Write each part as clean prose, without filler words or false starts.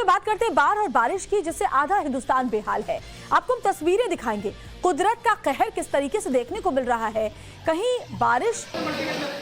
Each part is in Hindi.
हुए बात करते हैं बाढ़ और बारिश की, जिससे आधा हिंदुस्तान बेहाल है। आपको हम तस्वीरें दिखाएंगे, कुदरत का कहर किस तरीके से देखने को मिल रहा है। कहीं बारिश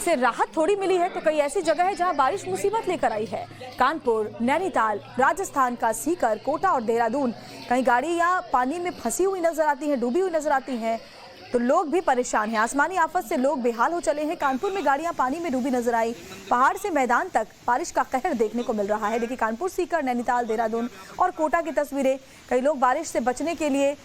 से राहत थोड़ी मिली है तो कई ऐसी जगह है जहां बारिश मुसीबत लेकर आई है। कानपुर, नैनीताल, राजस्थान का सीकर, कोटा और देहरादून, कहीं गाड़ियां पानी में फंसी हुई नजर आती हैं, डूबी हुई नजर आती हैं, तो लोग भी परेशान हैं। आसमानी आफत से लोग बेहाल हो चले हैं। कानपुर में गाड़ियां पानी में डूबी नजर आई। पहाड़ से मैदान तक बारिश का कहर देखने को मिल रहा है। देखिए कानपुर, सीकर, नैनीताल, देहरादून और कोटा की तस्वीरें। कई लोग बारिश से बचने के लिए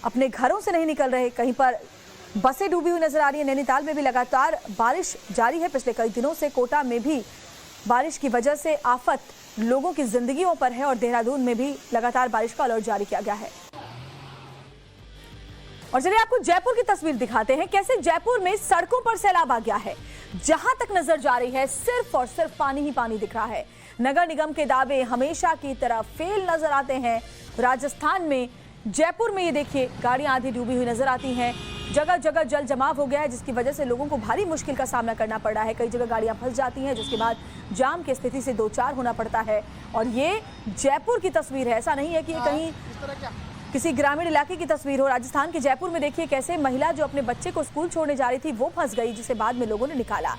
अपने घरों से नहीं निकल रहे। कहीं पर बसें डूबी हुई नजर आ रही है। नैनीताल में भी लगातार बारिश जारी है पिछले कई दिनों से। कोटा में भी बारिश की वजह से आफत लोगों की जिंदगियों पर है और देहरादून में भी लगातार बारिश का अलर्ट जारी किया गया है। और चलिए आपको जयपुर की तस्वीर दिखाते हैं, कैसे जयपुर में सड़कों पर सैलाब आ गया है। जहां तक नजर जा रही है सिर्फ और सिर्फ पानी ही पानी दिख रहा है। नगर निगम के दावे हमेशा की तरह फेल नजर आते हैं। राजस्थान में जयपुर में ये देखिए गाड़ियां आधी डूबी हुई नजर आती हैं। जगह जगह जल जमाव हो गया है, जिसकी वजह से लोगों को भारी मुश्किल का सामना करना पड़ रहा है। कई जगह गाड़ियां फंस जाती हैं, जिसके बाद जाम की स्थिति से दो चार होना पड़ता है। और ये जयपुर की तस्वीर है, ऐसा नहीं है कि ये कहीं किसी ग्रामीण इलाके की तस्वीर हो। राजस्थान के जयपुर में देखिए कैसे महिला जो अपने बच्चे को स्कूल छोड़ने जा रही थी वो फंस गई, जिसे बाद में लोगों ने निकाला।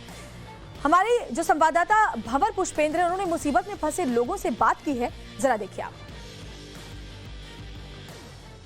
हमारी जो संवाददाता भंवर पुष्पेंद्र है, उन्होंने मुसीबत में फंसे लोगों से बात की है, जरा देखिए आप।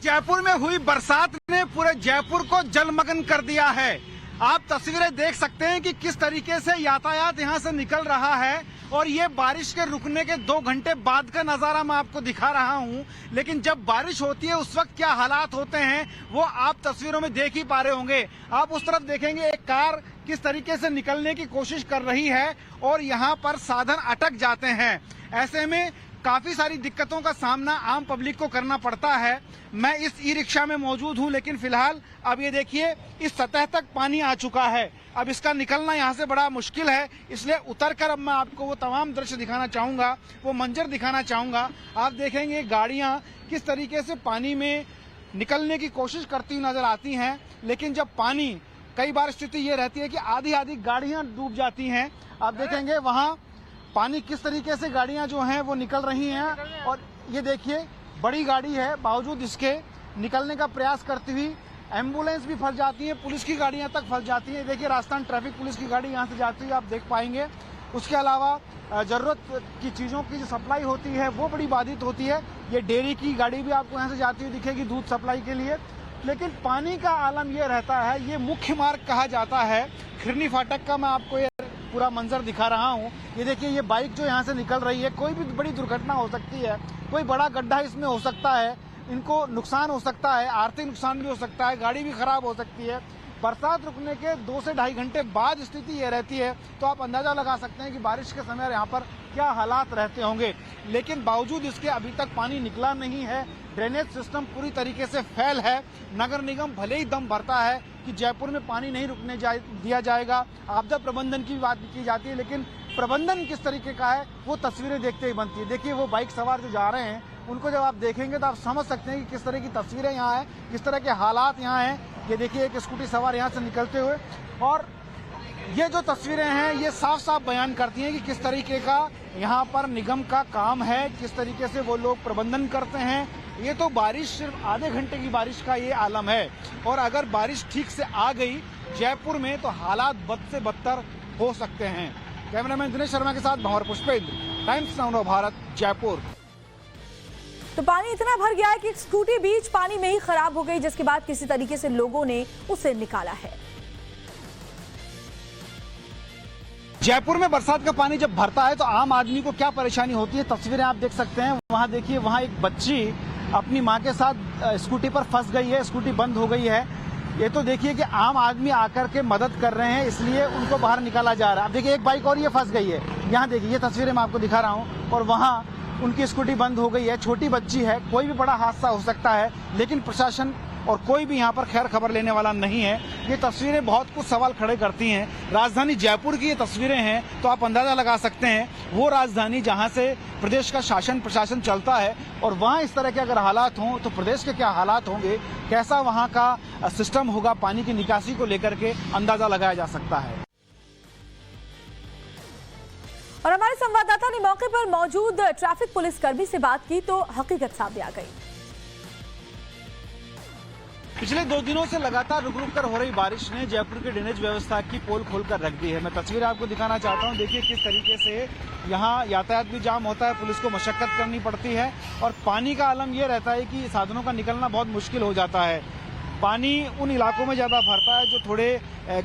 जयपुर में हुई बरसात ने पूरे जयपुर को जलमग्न कर दिया है। आप तस्वीरें देख सकते हैं कि किस तरीके से यातायात यहां से निकल रहा है और ये बारिश के रुकने के 2 घंटे बाद का नजारा मैं आपको दिखा रहा हूं। लेकिन जब बारिश होती है उस वक्त क्या हालात होते हैं वो आप तस्वीरों में देख ही पा रहे होंगे। आप उस तरफ देखेंगे एक कार किस तरीके से निकलने की कोशिश कर रही है और यहाँ पर साधन अटक जाते हैं। ऐसे में काफी सारी दिक्कतों का सामना आम पब्लिक को करना पड़ता है। मैं इस ई रिक्शा में मौजूद हूं, लेकिन फिलहाल अब ये देखिए इस सतह तक पानी आ चुका है। अब इसका निकलना यहाँ से बड़ा मुश्किल है, इसलिए उतरकर अब मैं आपको वो तमाम दृश्य दिखाना चाहूंगा, वो मंजर दिखाना चाहूंगा। आप देखेंगे गाड़ियां किस तरीके से पानी में निकलने की कोशिश करती नजर आती हैं, लेकिन जब पानी, कई बार स्थिति ये रहती है कि आधी आधी गाड़ियां डूब जाती हैं। आप देखेंगे वहाँ पानी किस तरीके से गाड़ियां जो हैं वो निकल रही हैं। और ये देखिए बड़ी गाड़ी है, बावजूद इसके निकलने का प्रयास करती हुई एम्बुलेंस भी फंस जाती है, पुलिस की गाड़ियां तक फंस जाती हैं। देखिए राजस्थान ट्रैफिक पुलिस की गाड़ी यहां से जाती है, आप देख पाएंगे। उसके अलावा जरूरत की चीज़ों की जो सप्लाई होती है वो बड़ी बाधित होती है। ये डेयरी की गाड़ी भी आपको यहाँ से जाती हुई दिखेगी दूध सप्लाई के लिए। लेकिन पानी का आलम ये रहता है, ये मुख्य मार्ग कहा जाता है। खिरनी फाटक का मैं आपको ये पूरा मंजर दिखा रहा हूँ। ये देखिए ये बाइक जो यहाँ से निकल रही है, कोई भी बड़ी दुर्घटना हो सकती है, कोई बड़ा गड्ढा इसमें हो सकता है, इनको नुकसान हो सकता है, आर्थिक नुकसान भी हो सकता है, गाड़ी भी खराब हो सकती है। बरसात रुकने के 2 से ढाई घंटे बाद स्थिति ये रहती है, तो आप अंदाजा लगा सकते हैं कि बारिश के समय यहाँ पर क्या हालात रहते होंगे। लेकिन बावजूद इसके अभी तक पानी निकला नहीं है। ड्रेनेज सिस्टम पूरी तरीके से फेल है। नगर निगम भले ही दम भरता है कि जयपुर में पानी नहीं रुकने दिया जाएगा, आपदा प्रबंधन की बात की जाती है, लेकिन प्रबंधन किस तरीके का है वो तस्वीरें देखते ही बनती है। देखिए वो बाइक सवार जो जा रहे हैं उनको जब आप देखेंगे तो आप समझ सकते हैं कि किस तरह की तस्वीरें यहाँ हैं, किस तरह के हालात यहाँ हैं। ये देखिए एक स्कूटी सवार यहाँ से निकलते हुए, और ये जो तस्वीरें हैं ये साफ साफ बयान करती हैं कि किस तरीके का यहाँ पर निगम का काम है, किस तरीके से वो लोग प्रबंधन करते हैं। ये तो बारिश सिर्फ आधे घंटे की बारिश का ये आलम है, और अगर बारिश ठीक से आ गई जयपुर में तो हालात बद से बदतर हो सकते हैं। कैमरामैन दिनेश शर्मा के साथ भंवर पुष्पेंद्र, टाइम्स नाउ भारत, जयपुर। तो पानी इतना भर गया है कि स्कूटी बीच पानी में ही खराब हो गई, जिसके बाद किसी तरीके से लोगों ने उसे निकाला है। जयपुर में बरसात का पानी जब भरता है तो आम आदमी को क्या परेशानी होती है, तस्वीरें आप देख सकते हैं। वहां देखिए, वहां एक बच्ची अपनी मां के साथ स्कूटी पर फंस गई है, स्कूटी बंद हो गई है। ये तो देखिए कि आम आदमी आकर के मदद कर रहे हैं, इसलिए उनको बाहर निकाला जा रहा है। अब देखिए एक बाइक और ये फंस गई है। यहाँ देखिए ये तस्वीरें मैं आपको दिखा रहा हूँ, और वहाँ उनकी स्कूटी बंद हो गई है। छोटी बच्ची है, कोई भी बड़ा हादसा हो सकता है, लेकिन प्रशासन और कोई भी यहाँ पर खैर खबर लेने वाला नहीं है। ये तस्वीरें बहुत कुछ सवाल खड़े करती हैं। राजधानी जयपुर की ये तस्वीरें हैं, तो आप अंदाजा लगा सकते हैं वो राजधानी जहाँ से प्रदेश का शासन प्रशासन चलता है, और वहाँ इस तरह के अगर हालात हों तो प्रदेश के क्या हालात होंगे, कैसा वहाँ का सिस्टम होगा पानी की निकासी को लेकर के अंदाजा लगाया जा सकता है। और हमारे संवाददाता ने मौके पर मौजूद ट्रैफिक पुलिस कर्मी से बात की तो हकीकत सामने आ गई। पिछले 2 दिनों से लगातार रुक रुक कर हो रही बारिश ने जयपुर की ड्रेनेज व्यवस्था की पोल खोलकर रख दी है। मैं तस्वीर आपको दिखाना चाहता हूं। देखिए किस तरीके से यहां यातायात भी जाम होता है, पुलिस को मशक्कत करनी पड़ती है और पानी का आलम यह रहता है कि साधनों का निकलना बहुत मुश्किल हो जाता है। पानी उन इलाकों में ज़्यादा भरता है जो थोड़े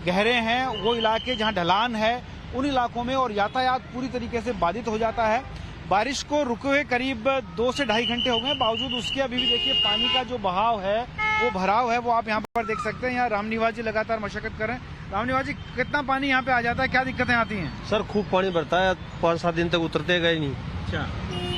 गहरे हैं, वो इलाके जहाँ ढलान है उन इलाकों में, और यातायात पूरी तरीके से बाधित हो जाता है। बारिश को रुके हुए करीब 2 से ढाई घंटे हो गए, बावजूद उसके अभी भी देखिए पानी का जो बहाव है, वो भराव है, वो आप यहाँ पर देख सकते हैं। यहाँ रामनिवास जी लगातार मशक्कत कर रहे हैं। रामनिवास जी, कितना पानी यहाँ पे आ जाता है, क्या दिक्कतें आती हैं? सर खूब पानी भरता है, 5-7 दिन तक उतरते गए नहीं। अच्छा,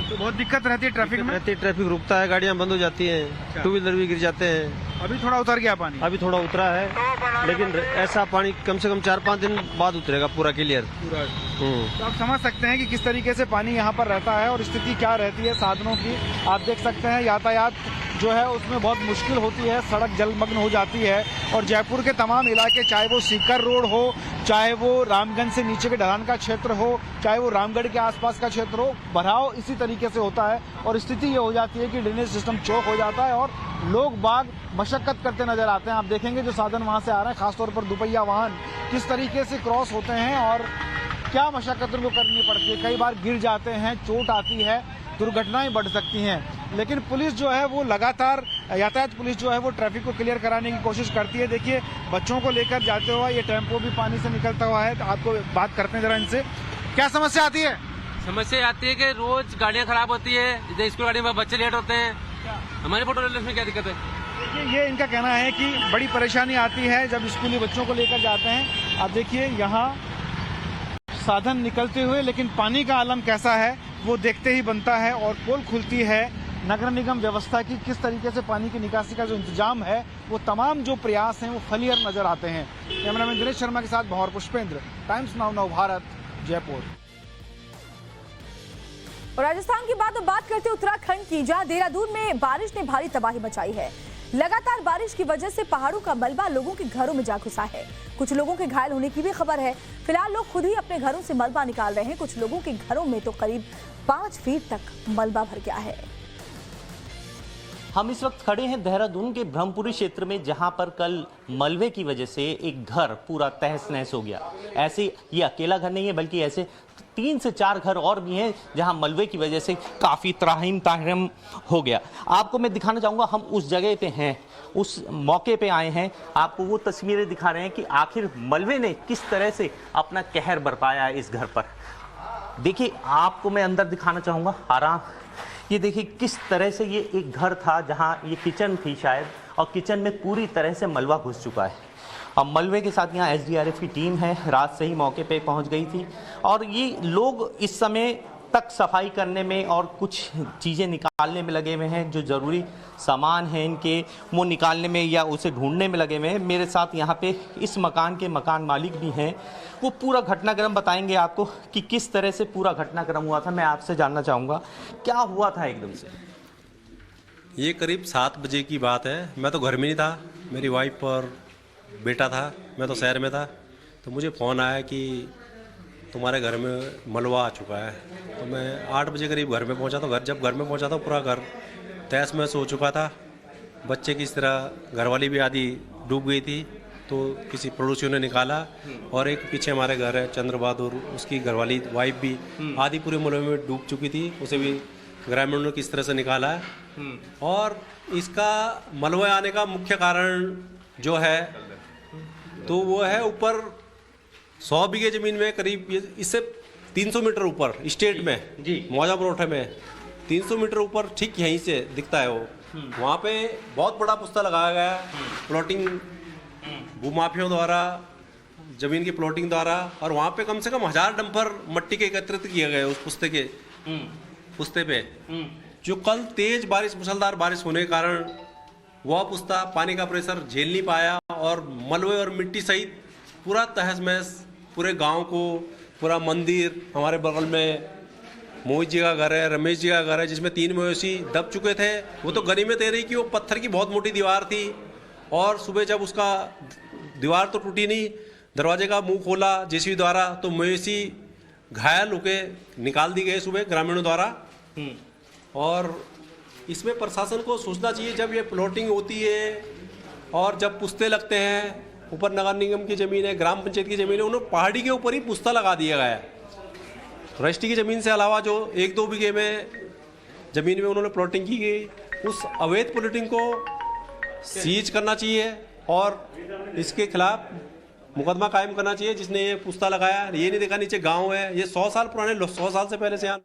तो बहुत दिक्कत रहती है ट्रैफिक में? ट्रैफिक रुकता है, गाड़ियाँ बंद हो जाती हैं, 2 व्हीलर भी गिर जाते हैं। अभी थोड़ा उतर गया पानी? अभी थोड़ा उतरा है, लेकिन ऐसा पानी कम से कम 4-5 दिन बाद उतरेगा पूरा क्लियर। तो आप समझ सकते हैं कि किस तरीके से पानी यहाँ पर रहता है और स्थिति क्या रहती है साधनों की। आप देख सकते हैं यातायात जो है उसमें बहुत मुश्किल होती है, सड़क जलमग्न हो जाती है और जयपुर के तमाम इलाके, चाहे वो सीकर रोड हो, चाहे वो रामगंज से नीचे के ढलान का क्षेत्र हो, चाहे वो रामगढ़ के आसपास का क्षेत्र हो, भराव इसी तरीके से होता है और स्थिति ये हो जाती है कि ड्रेनेज सिस्टम चौक हो जाता है और लोग बाग मशक्कत करते नजर आते हैं। आप देखेंगे जो साधन वहाँ से आ रहे हैं, खासतौर पर दुपहिया वाहन किस तरीके से क्रॉस होते हैं और क्या मशक्कत उनको करनी पड़ती है। कई बार गिर जाते हैं, चोट आती है, दुर्घटनाएं बढ़ सकती हैं। लेकिन पुलिस जो है वो लगातार, यातायात पुलिस जो है वो ट्रैफिक को क्लियर कराने की कोशिश करती है। देखिए बच्चों को लेकर जाते हुआ ये टेम्पो भी पानी से निकलता हुआ है। तो आपको बात करते हैं जरा इनसे, क्या समस्या आती है? समस्या आती है कि रोज गाड़ियाँ खराब होती है, जैसे स्कूल गाड़ी में बच्चे लेट होते हैं। हमारे फोटो में क्या दिक्कत है? देखिए ये इनका कहना है कि बड़ी परेशानी आती है जब स्कूली बच्चों को लेकर जाते हैं। आप देखिए यहाँ साधन निकलते हुए, लेकिन पानी का आलम कैसा है वो देखते ही बनता है। और पोल खुलती है, नगर निगम व्यवस्था की किस तरीके से पानी की निकासी का जो इंतजाम है, वो तमाम जो प्रयास हैं वो फलियर नजर आते हैं। कैमरामैन दिनेश शर्मा के साथ भौर पुष्पेंद्र, टाइम्स नाउ नव भारत, जयपुर। और राजस्थान की बात करते उत्तराखंड की, जहां देहरादून में बारिश ने भारी तबाही मचाई है। लगातार बारिश की वजह से पहाड़ों का मलबा लोगों के घरों में जा घुसा है। कुछ लोगों के घायल होने की भी खबर है। फिलहाल लोग खुद ही अपने घरों से मलबा निकाल रहे हैं। कुछ लोगों के घरों में तो करीब 5 फीट तक मलबा भर गया है। हम इस वक्त खड़े हैं देहरादून के ब्रह्मपुरी क्षेत्र में, जहां पर कल मलबे की वजह से एक घर पूरा तहस नहस हो गया। ऐसे ये अकेला घर नहीं है, बल्कि ऐसे 3 से 4 घर और भी हैं जहां मलबे की वजह से काफ़ी त्राहिम हो गया। आपको मैं दिखाना चाहूँगा, हम उस जगह पे हैं, उस मौके पे आए हैं, आपको वो तस्वीरें दिखा रहे हैं कि आखिर मलबे ने किस तरह से अपना कहर बरपाया है इस घर पर। देखिए आपको मैं अंदर दिखाना चाहूँगा आराम। ये देखिए किस तरह से ये एक घर था जहाँ ये किचन थी शायद, और किचन में पूरी तरह से मलबा घुस चुका है। अब मलबे के साथ यहाँ SDRF की टीम है, रात से ही मौके पे पहुँच गई थी और ये लोग इस समय तक सफाई करने में और कुछ चीज़ें निकालने में लगे हुए हैं। जो ज़रूरी सामान है इनके, वो निकालने में या उसे ढूंढने में लगे हुए हैं। मेरे साथ यहाँ पे इस मकान के मकान मालिक भी हैं, वो पूरा घटनाक्रम बताएंगे आपको कि किस तरह से पूरा घटनाक्रम हुआ था। मैं आपसे जानना चाहूँगा क्या हुआ था एकदम से? ये करीब 7 बजे की बात है। मैं तो घर में नहीं था, मेरी वाइफ और बेटा था, मैं तो शहर में था। तो मुझे फ़ोन आया कि तुम्हारे घर में मलबा आ चुका है। तो मैं 8 बजे करीब घर में पहुंचा। तो जब घर में पहुंचा तो पूरा घर तहस महस हो चुका था। बच्चे की तरह घरवाली भी आधी डूब गई थी, तो किसी पड़ोसियों ने निकाला। और एक पीछे हमारे घर है चंद्र बहादुर, उसकी घरवाली वाइफ भी आधी पूरे मलबे में डूब चुकी थी, उसे भी ग्रामीणों ने किस तरह से निकाला है। और इसका मलबे आने का मुख्य कारण जो है तो वो है ऊपर 100 बीघे जमीन में करीब इससे 300 मीटर ऊपर स्टेट में जी मौजा परोठा में 300 मीटर ऊपर ठीक यहीं से दिखता है वो। वहाँ पे बहुत बड़ा पुस्ता लगाया गया, प्लॉटिंग भूमाफियों द्वारा, जमीन की प्लॉटिंग द्वारा। और वहाँ पे कम से कम 1000 डंपर मट्टी के एकत्रित किए गए उस पुस्ते पे। जो कल तेज बारिश, मूसलाधार बारिश होने के कारण वह पुस्ता पानी का प्रेशर झेल नहीं पाया और मलबे और मिट्टी सहित पूरा तहस महस पूरे गांव को, पूरा मंदिर, हमारे बगल में मोहित जी का घर है, रमेश जी का घर है, जिसमें 3 मवेशी दब चुके थे। वो तो गनीमत ये रही कि वो पत्थर की बहुत मोटी दीवार थी और सुबह जब उसका दीवार तो टूटी नहीं, दरवाजे का मुंह खोला जेसीबी द्वारा, तो मवेशी घायल होके निकाल दी गई सुबह ग्रामीणों द्वारा। और इसमें प्रशासन को सोचना चाहिए, जब ये प्लॉटिंग होती है और जब पुस्ते लगते हैं, ऊपर नगर निगम की ज़मीन है, ग्राम पंचायत की ज़मीन है, उन्होंने पहाड़ी के ऊपर ही पुस्ता लगा दिया गया है। रजिस्ट्री की ज़मीन से अलावा जो 1-2 बीघे में ज़मीन में उन्होंने प्लॉटिंग की गई, उस अवैध प्लॉटिंग को सीज करना चाहिए और इसके खिलाफ मुकदमा कायम करना चाहिए जिसने ये पुस्ता लगाया। ये नहीं देखा नीचे गांव है, ये 100 साल पुराने, 100 साल से पहले से यहाँ।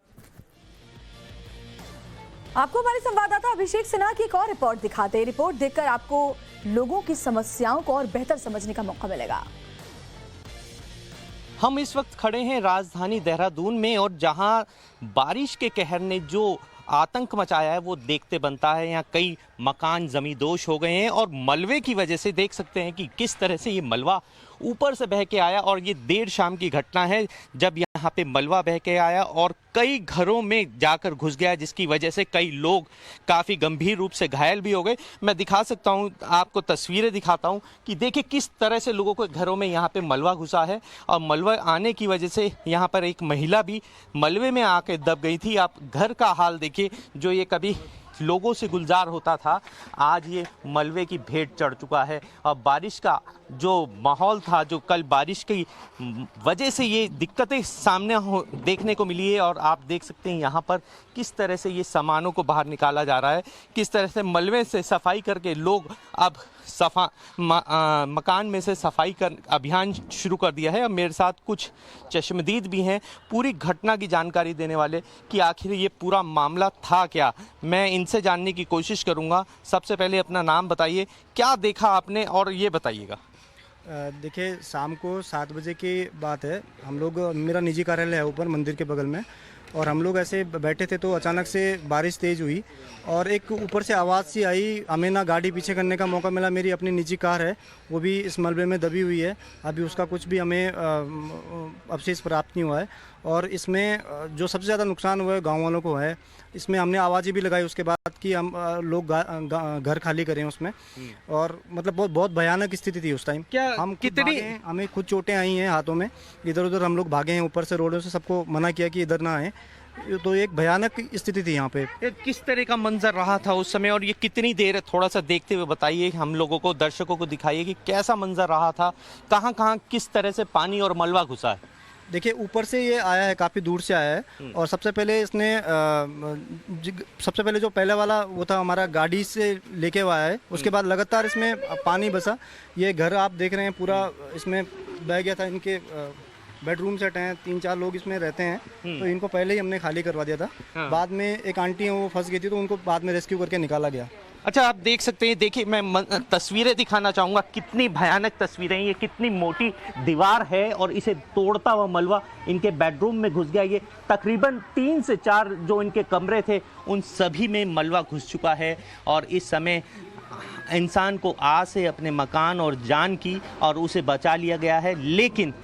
आपको हमारे संवाददाता अभिषेक सिन्हा की एक और रिपोर्ट दिखाते हैं। रिपोर्ट देखकर आपको लोगों की समस्याओं को और बेहतर समझने का मौका मिलेगा। हम इस वक्त खड़े हैं राजधानी देहरादून में, और जहां बारिश के कहर ने जो आतंक मचाया है वो देखते बनता है। यहाँ कई मकान जमींदोज हो गए हैं और मलबे की वजह से देख सकते हैं कि किस तरह से ये मलबा ऊपर से बह के आया। और ये देर शाम की घटना है जब यहाँ पे मलबा बह के आया और कई घरों में जाकर घुस गया, जिसकी वजह से कई लोग काफ़ी गंभीर रूप से घायल भी हो गए। मैं दिखा सकता हूँ, आपको तस्वीरें दिखाता हूँ कि देखिए किस तरह से लोगों के घरों में यहाँ पे मलबा घुसा है। और मलबा आने की वजह से यहाँ पर एक महिला भी मलबे में आके दब गई थी। आप घर का हाल देखिए, जो ये कभी लोगों से गुलजार होता था, आज ये मलबे की भेंट चढ़ चुका है। और बारिश का जो माहौल था, जो कल बारिश की वजह से ये दिक्कतें सामने देखने को मिली है। और आप देख सकते हैं यहाँ पर किस तरह से ये सामानों को बाहर निकाला जा रहा है, किस तरह से मलबे से सफाई करके लोग अब मकान में से सफाई कर अभियान शुरू कर दिया है। अब मेरे साथ कुछ चश्मदीद भी हैं पूरी घटना की जानकारी देने वाले कि आखिर ये पूरा मामला था क्या। मैं इनसे जानने की कोशिश करूंगा। सबसे पहले अपना नाम बताइए, क्या देखा आपने और ये बताइएगा। देखिए, शाम को 7 बजे की बात है। हम लोग, मेरा निजी कार्यालय है ऊपर मंदिर के बगल में, और हम लोग ऐसे बैठे थे तो अचानक से बारिश तेज़ हुई और एक ऊपर से आवाज़ सी आई। हमें ना गाड़ी पीछे करने का मौका मिला। मेरी अपनी निजी कार है, वो भी इस मलबे में दबी हुई है। अभी उसका कुछ भी हमें अवशेष प्राप्त नहीं हुआ है। और इसमें जो सबसे ज़्यादा नुकसान हुआ है गाँव वालों को है। इसमें हमने आवाज़ें भी लगाई उसके बाद कि हम लोग घर खाली करें उसमें। और मतलब बहुत भयानक स्थिति थी उस टाइम। क्या हम कितनी हमें खुद चोटें आई हैं हाथों में, इधर उधर हम लोग भागे हैं ऊपर से, रोडों से सबको मना किया कि इधर ना आए। तो एक भयानक स्थिति थी यहाँ पे। किस तरह का मंजर रहा था उस समय और ये कितनी देर है, थोड़ा सा देखते हुए बताइए हम लोगों को, दर्शकों को दिखाइए कि कैसा मंजर रहा था, कहाँ कहाँ किस तरह से पानी और मलबा घुसा है। देखिए, ऊपर से ये आया है, काफ़ी दूर से आया है। और सबसे पहले इसने सबसे पहले जो पहले वाला वो था हमारा, गाड़ी से लेके हुआ है। उसके बाद लगातार इसमें पानी बसा। ये घर आप देख रहे हैं पूरा इसमें बह गया था। इनके बेडरूम सेट हैं, 3-4 लोग इसमें रहते हैं, तो इनको पहले ही हमने खाली करवा दिया था। हाँ। बाद में एक आंटी है, वो फंस गई थी, तो उनको बाद में रेस्क्यू करके निकाला गया। अच्छा, आप देख सकते हैं, देखिए मैं तस्वीरें दिखाना चाहूँगा, कितनी भयानक तस्वीरें हैं। ये कितनी मोटी दीवार है और इसे तोड़ता हुआ मलबा इनके बेडरूम में घुस गया। ये तकरीबन 3 से 4 जो इनके कमरे थे उन सभी में मलबा घुस चुका है। और इस समय इंसान को आस है अपने मकान और जान की, और उसे बचा लिया गया है। लेकिन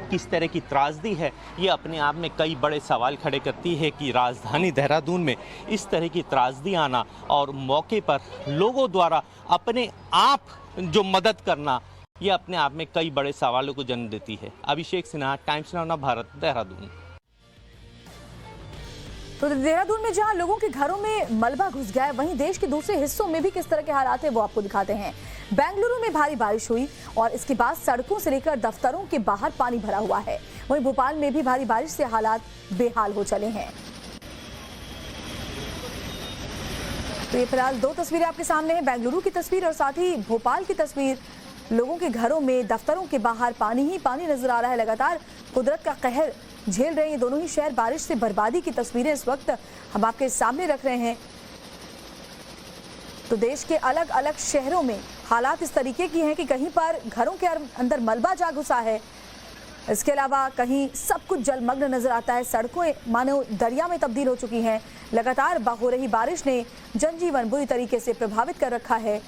किस तरह की त्रासदी है, ये अपने आप में कई बड़े सवाल खड़े करती है कि राजधानी देहरादून में इस तरह की त्रासदी आना और मौके पर लोगों द्वारा अपने आप जो मदद करना, ये अपने आप में कई बड़े सवालों को जन्म देती है। अभिषेक सिन्हा, टाइम्स नाउ भारत, देहरादून। तो देहरादून में जहां लोगों के घरों में मलबा घुस गया है, वहीं देश के दूसरे हिस्सों में भी किस तरह के हालात है वो आपको दिखाते हैं। बेंगलुरु में भारी बारिश हुई और इसके बाद सड़कों से लेकर दफ्तरों के बाहर पानी भरा हुआ है। वहीं भोपाल में भी भारी बारिश से हालात बेहाल हो चले हैं। तो ये फिलहाल 2 तस्वीरें आपके सामने हैं, बेंगलुरु की तस्वीर और साथ ही भोपाल की तस्वीर। लोगों के घरों में, दफ्तरों के बाहर पानी ही पानी नजर आ रहा है। लगातार कुदरत का कहर झेल रहे हैं ये दोनों ही शहर। बारिश से बर्बादी की तस्वीरें इस वक्त हम आपके सामने रख रहे हैं। तो देश के अलग अलग शहरों में हालात इस तरीके की हैं कि कहीं पर घरों के अंदर मलबा जा घुसा है, इसके अलावा कहीं सब कुछ जलमग्न नजर आता है। सड़कों मानो दरिया में तब्दील हो चुकी हैं। लगातार हो रही बारिश ने जनजीवन बुरी तरीके से प्रभावित कर रखा है।